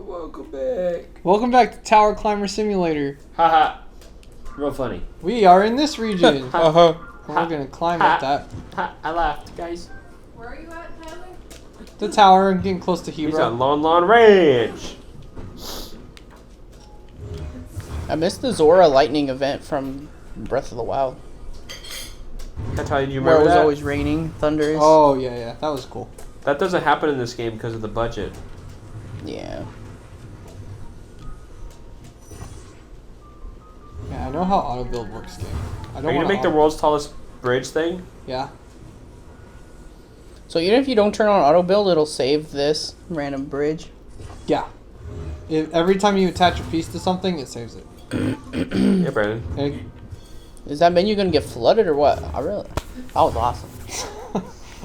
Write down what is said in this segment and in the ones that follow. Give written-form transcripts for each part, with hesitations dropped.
Welcome back. Welcome back to Tower Climber Simulator. Haha. Real funny. We are in this region. Uh-huh. We're gonna climb up that. Ha, I laughed, guys. Where are you at, Tyler? The tower, getting close to He's Hero. on Lon Lon Ranch. I missed the Zora lightning event from Breath of the Wild. That's how you Where it remember was that? always raining, thunderous. Oh yeah, that was cool. That doesn't happen in this game because of the budget. Yeah. Yeah, I know how auto build works, game. I Are don't you want gonna make the world's tallest bridge thing? Yeah. So even if you don't turn on auto build, it'll save this random bridge. Yeah. Every time you attach a piece to something, it saves it. Yeah, Brandon. And Is that menu gonna get flooded or what? That was awesome.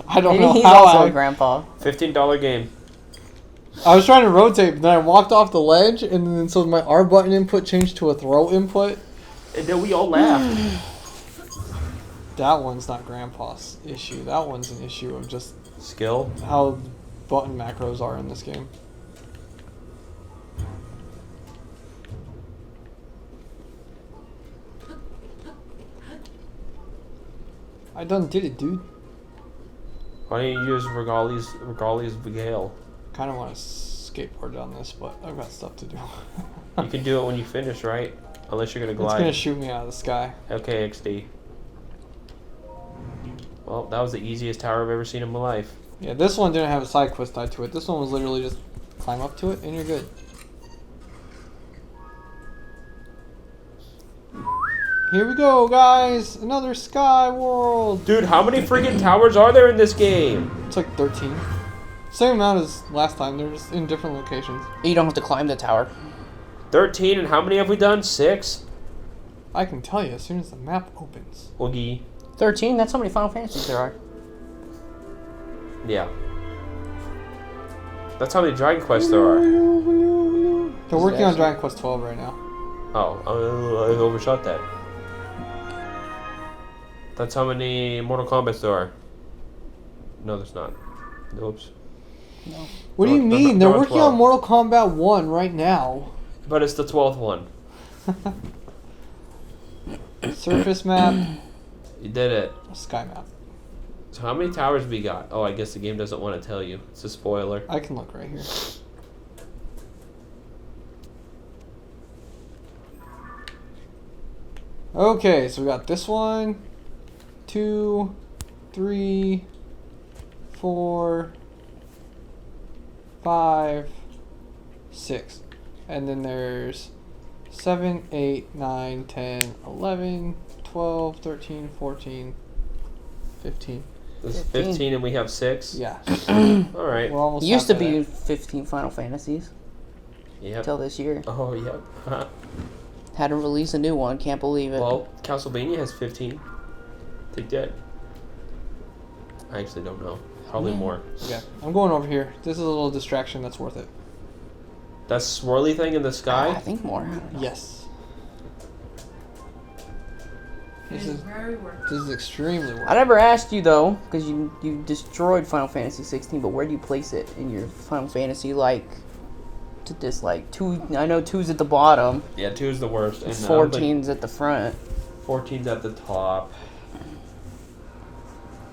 I don't Maybe know he's how also a grandpa. $15 game. I was trying to rotate, but then I walked off the ledge, and then so my R button input changed to a throw input. And then we all laughed. That one's not Grandpa's issue. That one's an issue of just Skill. how button macros are in this game. I done did it, dude. Why don't you use Regali's Vigale? Kind of want to skateboard down this, but I've got stuff to do. You can do it when you finish, right? Unless you're gonna glide. It's gonna shoot me out of the sky. Okay, XD. Well, that was the easiest tower I've ever seen in my life. Yeah, this one didn't have a side quest tied to it. This one was literally just climb up to it and you're good. Here we go, guys! Another sky world! Dude, how many freaking towers are there in this game? It's like 13. Same amount as last time, they're just in different locations. You don't have to climb the tower. 13, and how many have we done? 6? I can tell you as soon as the map opens. Oogie. 13? That's how many Final Fantasies there are. Yeah. That's how many Dragon Quests there are. They're working on Dragon Quest 12 right now. Oh, I overshot that. That's how many Mortal Kombats there are. No, there's not. Oops. No. What do you They're- mean? they're They're on working 12. on Mortal Kombat 1 right now. But it's the 12th one. Surface map, You did it. sky map. So how many towers we got? Oh, I guess the game doesn't want to tell you. It's a spoiler. I can look right here. Okay, so we got this one, 2, 3, 4, 5, 6. And then there's 7, 8, 9, 10, 11, 12, 13, 14, 15. This is 15 and we have 6? Yeah. Alright. We're almost It used to halfway be there. 15 Final Fantasies Yep. until this year. Oh, yep. Had to release a new one. Can't believe it. Well, Castlevania has 15. Take that. I actually don't know. Probably Yeah. more. Yeah, I'm going over here. This is a little distraction that's worth it. That swirly thing in the I sky? think more. Yes. It This is is very worth it. this is extremely worth I it. never asked you though, because you destroyed Final Fantasy 16. But where do you place it in your Final Fantasy to dislike? 2. I know 2's at the bottom. Yeah, 2 is the worst. And 14's at the front. 14's at the top.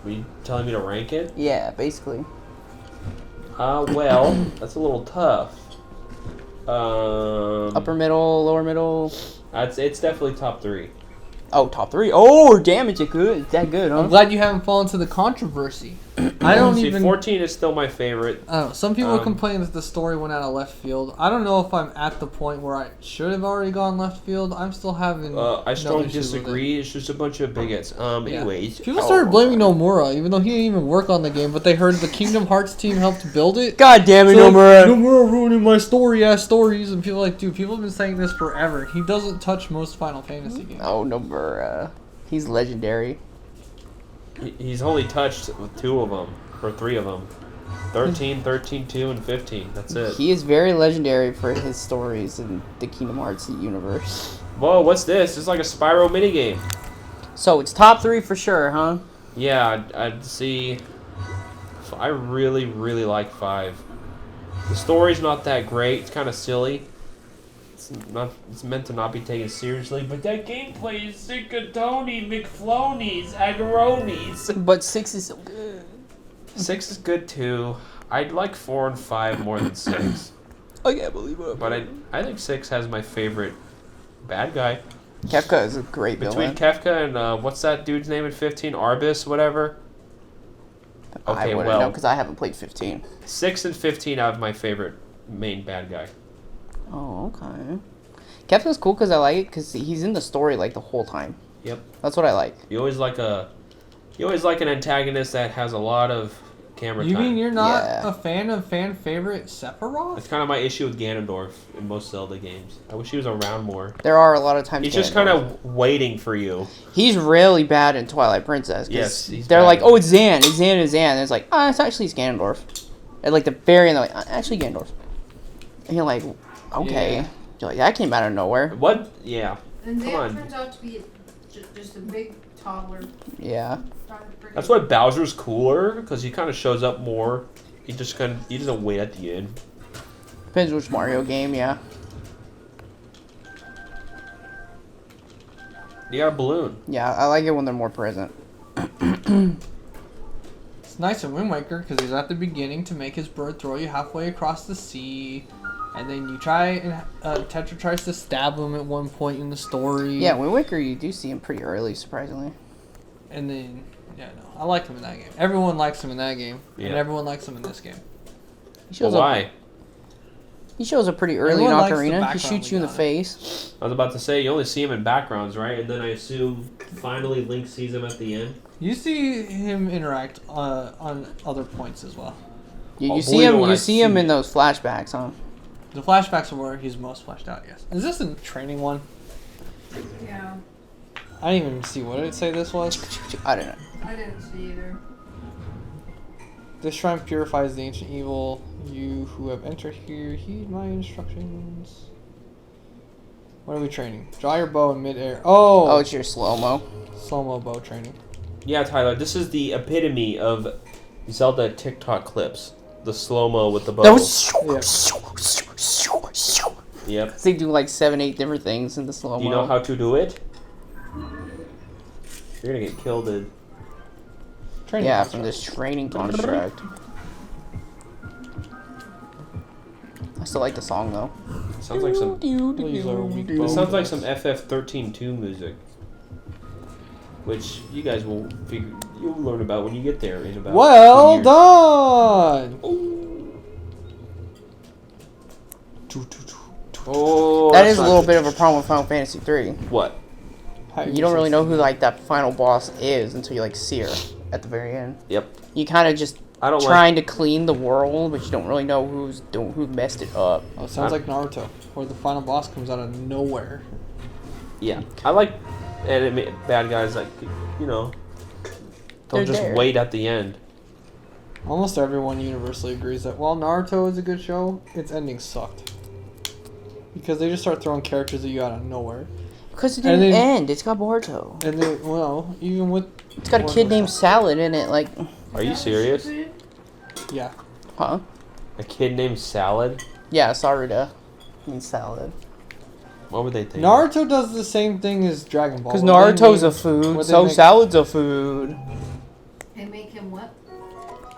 Were you telling me to rank it? Yeah, basically. Well, that's a little tough. Upper middle, lower middle. I'd say it's definitely top 3. Oh, top 3. Oh, damage it good. It's that good, huh? I'm glad you haven't fallen to the controversy. I don't See, even. 14 is still my favorite. I don't know. Some people Um, complain that the story went out of left field. I don't know if I'm at the point where I should have already gone left field. I'm still having. I no strongly issues with disagree. It's just a bunch of bigots. Yeah. Anyways. People started blaming Nomura, even though he didn't even work on the game. But they heard the Kingdom Hearts team helped build it. God damn it, So, like, Nomura. Nomura ruining my stories, and people are like, dude, people have been saying this forever. He doesn't touch most Final Fantasy games. Oh, Nomura. He's legendary. He's only touched with 2 of them. Or 3 of them. 13, 13, 2, and 15. That's it. He is very legendary for his stories in the Kingdom Hearts universe. Whoa, what's this? It's like a Spyro minigame. So it's top 3 for sure, huh? Yeah, I'd see. I really, really like 5. The story's not that great. It's kind of silly. It's not. It's meant to not be taken seriously. But that gameplay is sick of Tony McFlonies and Ronies. But 6 is so good. 6 is good too. I'd like 4 and 5 more than 6. I can't believe it. But I think 6 has my favorite bad guy. Kefka is a great Between villain. Kefka and what's that dude's name in 15? Arbus, whatever. I Okay, wouldn't well, know because I haven't played 15. 6 and 15 have my favorite main bad guy. Oh, okay. Kefka's cool because I like it because he's in the story like the whole time. Yep. That's what I like. You always like an antagonist that has a lot of camera You time. mean you're not Yeah. a fan of fan favorite Sephiroth? That's kind of my issue with Ganondorf in most Zelda games. I wish he was around more. There are a lot of times He's just Ganondorf- kind of waiting for you. He's really bad in Twilight Princess. 'Cause Yes, he's they're bad. like, oh, it's Zan, it's Zan, it's Zan. And it's like, oh, it's actually Ganondorf. At like the very end, they're like, actually Ganondorf. And you're like, okay. Yeah. You're like, that came out of nowhere. What? Yeah. And Come Zan on. turns out to be just a big toddler. Yeah. That's why Bowser's cooler, because he kind of shows up more. He doesn't wait at the end. Depends which Mario game, yeah. You got a balloon. Yeah, I like it when they're more present. It's nice in Wind Waker because he's at the beginning to make his bird throw you halfway across the sea. And then you try, and Tetra tries to stab him at one point in the story. Yeah, Wind Waker, you do see him pretty early, surprisingly. And then, yeah, no, I like him in that game. Everyone likes him in that game. Yeah. And everyone likes him in this game. He shows Well, up. why? He shows up pretty early in Everyone likes the Ocarina. He background shoots we you in the got. face. I was about to say, you only see him in backgrounds, right? And then I assume finally Link sees him at the end. You see him interact on other points as well. You, Oh, you see believe it him. when You I see him see in it. those flashbacks, huh? The flashbacks are where he's most fleshed out, yes. Is this a training one? Yeah, I didn't even see what did it say this was. I don't know. I didn't see either. This shrine purifies the ancient evil. You who have entered here, heed my instructions. What are we training? Draw your bow in midair. Oh, Oh! it's your slow mo. Slow-mo bow training. Yeah, Tyler, this is the epitome of Zelda TikTok clips. The slow-mo with the bow. That was. Yep. 'Cause they do like 7-8 different things in the slow mo. Do you know how to do it? You're gonna get killed, dude. Training Yeah, construct. from this training construct. I still like the song though. Sounds like some. These are weak It bows. sounds like some FF13-2 music, which you guys will figure. You'll learn about when you get there in about. 2 Well years. done! Oh, That that's is a not little good. bit of a problem with Final Fantasy 3. What? You don't really know who like that final boss is until you like see her at the very end. Yep. You kind of just I don't like. trying to clean the world, but you don't really know who messed it up. Oh, it sounds like Naruto, where the final boss comes out of nowhere. Yeah, I like anime bad guys that you know. They're Don't just there. wait at the end. Almost everyone universally agrees that while Naruto is a good show, its ending sucked. Because they just start throwing characters at you out of nowhere. Because it And didn't then- end. It's got Boruto. And they, well, even with... It's got a kid named Salad in it. Like, Are you serious? Yeah. huh? A kid named Salad? Yeah, Saruda means salad. What would they think? Naruto does the same thing as Dragon Ball. Because where they Naruto's a make- food, where they so make- salad's a food. They make him what?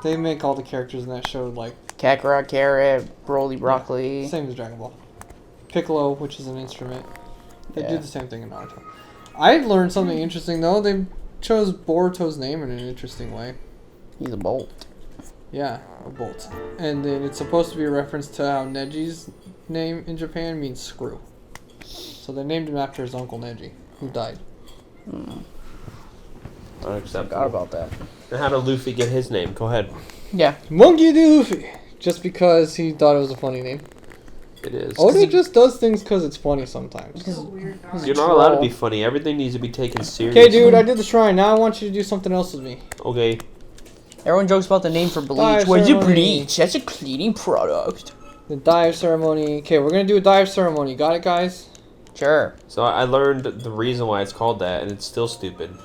They make all the characters in that show like... Kakarot, carrot, broly, broccoli. Same as Dragon Ball. Piccolo, which is an instrument. They do Yeah. the same thing in Naruto. I learned something interesting though. They chose Boruto's name in an interesting way. He's a bolt. Yeah, a bolt. And then it's supposed to be a reference to how Neji's name in Japan means screw. So they named him after his uncle Neji, who died. Unacceptable. Forgot about that. And how did Luffy get his name? Go ahead. Yeah. Monkey D. Luffy! Just because he thought it was a funny name. It is. Oda just does things because it's funny sometimes. So weird. Dog. You're not allowed to troll. be funny. Everything needs to be taken seriously. Okay, dude, I did the shrine. Now I want you to do something else with me. Okay. Everyone jokes about the name for bleach. Dive What's your ceremony. bleach? That's a cleaning product. The dive ceremony. Okay, we're gonna do a dive ceremony. Got it, guys? Sure. So I learned the reason why it's called that, and it's still stupid.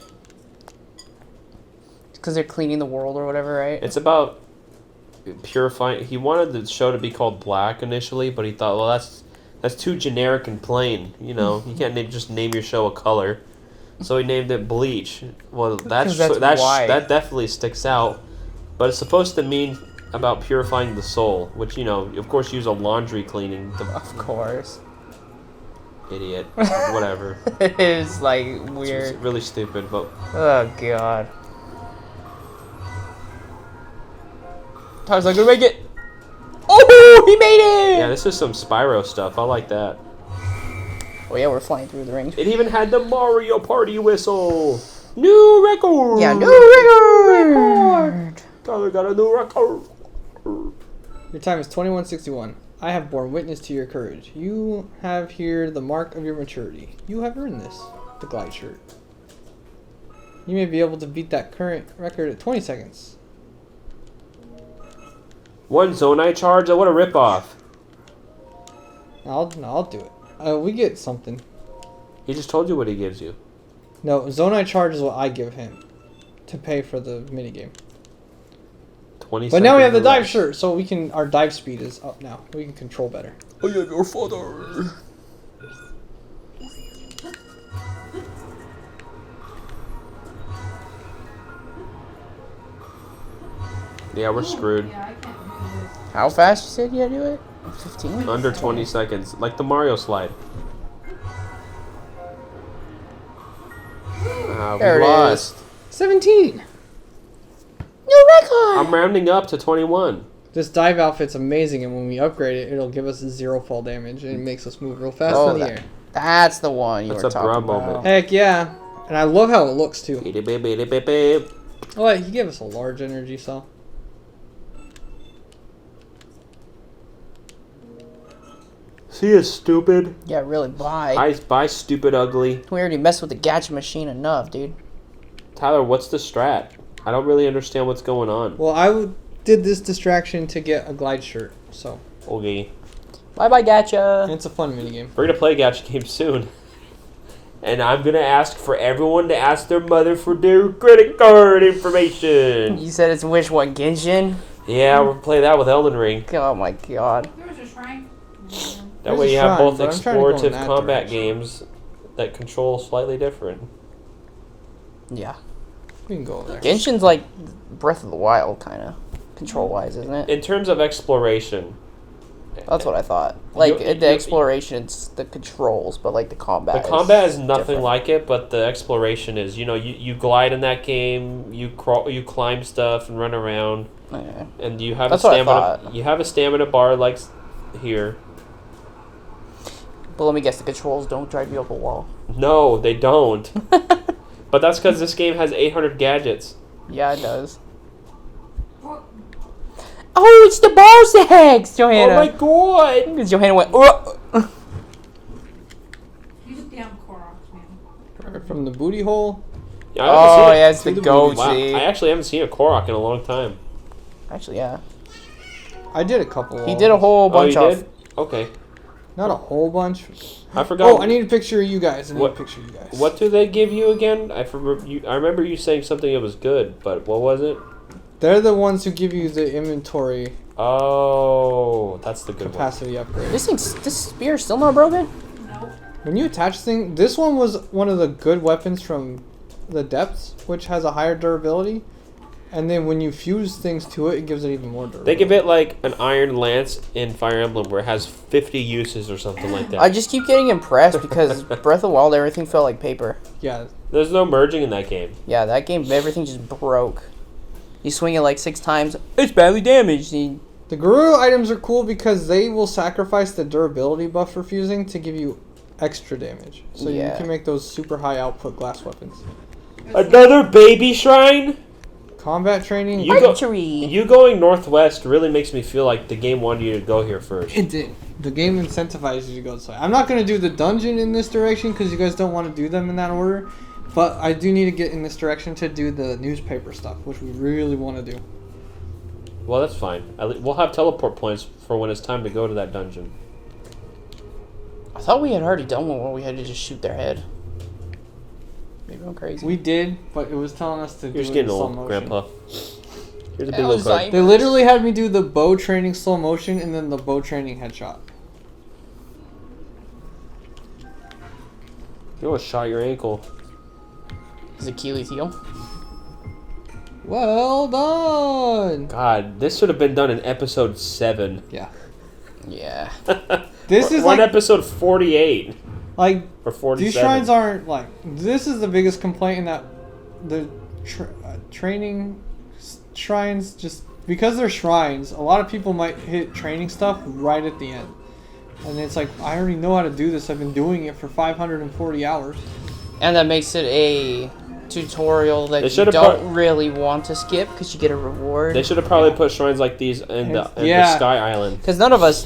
It's because they're cleaning the world or whatever, right? It's about purifying. He wanted the show to be called Black initially, but he thought, well, that's too generic and plain. You know, you can't just name your show a color. So he named it Bleach. Well, that's that definitely sticks out. But it's supposed to mean about purifying the soul, which, you know, of course, use a laundry cleaning. Of course. Idiot. Whatever. It is like weird. It's really stupid, but Oh god. Tyler's not gonna make it. Oh, he made it! yeah, this is some Spyro stuff. I like that. Oh yeah, we're flying through the rings. It even had the Mario Party whistle. New record. Yeah, new record. Tyler got a new record. Your time is 21:61. I have borne witness to your courage. You have here the mark of your maturity. You have earned this. The glide shirt. You may be able to beat that current record at 20 seconds. One Zonai charge. What a ripoff. I'll do it. We get something. He just told you what he gives you. No, Zonai charge is what I give him to pay for the minigame. 20 But now we have the seconds dive left. shirt, so we can. Our dive speed is up now. We can control better. I am your father. Yeah, we're screwed. Yeah, I can't do this. How fast you said you had to do it? 15? Under 20 seconds. Like the Mario slide. We There it lost. 17. New record! I'm rounding up to 21. This dive outfit's amazing, and when we upgrade it, it'll give us 0 fall damage, and it makes us move real fast Oh, in the air. That's the one you That's were a talking bra about. moment. Heck yeah. And I love how it looks, too. Beep, beep, beep, beep, beep. Oh, wait, he gave us a large energy cell. See you, stupid. Yeah, really, bye. Bye, stupid, ugly. We already messed with the gacha machine enough, dude. Tyler, what's the strat? I don't really understand what's going on. Well, I did this distraction to get a glide shirt, so. Okay. Bye-bye, And gacha. it's a fun minigame. We're gonna play a gacha game soon. And I'm gonna ask for everyone to ask their mother for their credit card information. You said it's which one, Genshin? Yeah, we'll play that with Elden Ring. Oh my god. There's a shrine. That There's way a you have shrine, both but I'm trying to go in explorative that combat direction. games that control slightly different. Yeah. We can go over there. Genshin's like Breath of the Wild, kind of, control-wise, isn't it? In terms of exploration, That's what I thought. Like, You- the exploration, it's the controls, but like the combat the combat is nothing different. like it, but the exploration is. You know, you glide in that game, you crawl, you climb stuff and run around, Yeah. and you have That's a what I stamina. thought. You have a stamina bar like here. But let me guess, the controls don't drive you up a wall. No, they don't. But that's because this game has 800 gadgets. Yeah, it does. What? Oh, it's the ball sacks, Johanna. Oh my god! Because Johanna went, "Ugh." These damn Koroks, man. Right from the booty hole. Yeah, I haven't Oh, seen it. yeah, it's the To the booty. Wow, goatee. I actually haven't seen a Korok in a long time. Actually, yeah. I did a couple. He did a whole bunch oh, you of... did? Okay. Not a whole bunch. I forgot. Oh, I need a picture of you guys. I need What- a picture of you guys. What do they give you again? I remember you saying something that was good, but what was it? They're the ones who give you the inventory Oh, that's the good capacity upgrade. This spear's still not broken? Nope. When you attach thing, this one was one of the good weapons from the depths, which has a higher durability. And then when you fuse things to it, it gives it even more durability. one. They give it like an Iron Lance in Fire Emblem where it has 50 uses or something like that. I just keep getting impressed because Breath of the Wild, everything felt like paper. Yeah. There's no merging in that game. Yeah, that game, everything just broke. You swing it like 6 times, it's badly damaged. You- The Guru items are cool because they will sacrifice the durability buff for fusing to give you extra damage. So you Yeah. can make those super high output glass weapons. Another baby shrine? Combat training. Archery. You going northwest really makes me feel like the game wanted you to go here first. It did. The game incentivizes you to go this way. I'm not going to do the dungeon in this direction because you guys don't want to do them in that order. But I do need to get in this direction to do the newspaper stuff, which we really want to do. Well, that's fine. We'll have teleport points for when it's time to go to that dungeon. I thought we had already done one where we had to just shoot their head. Maybe I'm crazy. We did, but it was telling us to do You're just it in getting slow old, motion. Grandpa. Here's a big little card. They literally had me do the bow training slow motion and then the bow training headshot. You almost shot your ankle. Is Achilles heel? Well done. God, this should have been done in episode 7. Yeah. Yeah. This is One like episode 48 like or 47. these shrines aren't like. This is the biggest complaint in that the training shrines just because they're shrines. A lot of people might hit training stuff right at the end, and it's like I already know how to do this. I've been doing it for 540 hours. And that makes it a tutorial that They you should've don't really want to skip because you get a reward. They should have probably put shrines like these in the Sky Island. Because none of us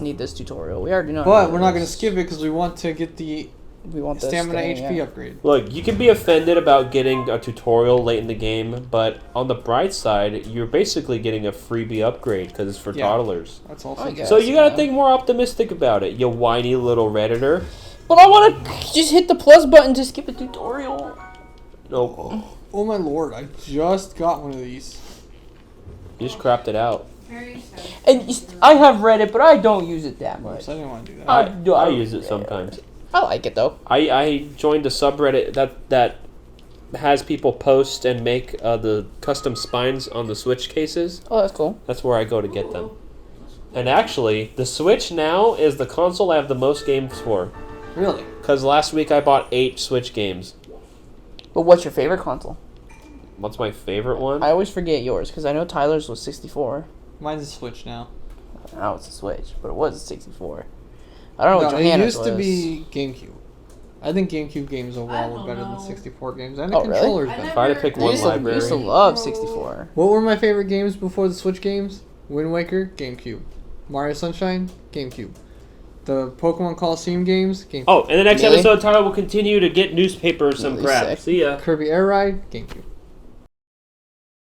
need this tutorial. We already know. But we're not going to skip it because we want to get the the stamina staying, HP yeah. upgrade. Look, you can be offended about getting a tutorial late in the game, but on the bright side, you're basically getting a freebie upgrade because it's for toddlers. That's also I true. guess. So you gotta yeah. think more optimistic about it, you whiny little Redditor. But I want to just hit the plus button to skip a tutorial. Nope. Oh my lord! I just got one of these. You just crapped it out. Very sad. And I have read it, but I don't use it that much. Oops, I didn't want to do that. I use it sometimes. I like it though. I joined a subreddit that has people post and make the custom spines on the Switch cases. Oh, that's cool. That's where I go to get them. And actually, the Switch now is the console I have the most games for. Really? Because last week I bought 8 Switch games. But what's your favorite console? What's my favorite one? I always forget yours because I know Tyler's was 64. Mine's a Switch now. Now it's a Switch, but it was a 64. I don't know what No, it Johanna's used to be GameCube. I think GameCube games overall were better than 64 games, and the Oh, really? controller's I better. If I had to pick never- one I used to library. love 64. What were my favorite games before the Switch games? Wind Waker, GameCube. Mario Sunshine, GameCube. The Pokemon Coliseum games, GameCube. Oh, in the next Really? episode, Tyler will continue to get newspapers some Really crap. sick. See ya. Kirby Air Ride, GameCube.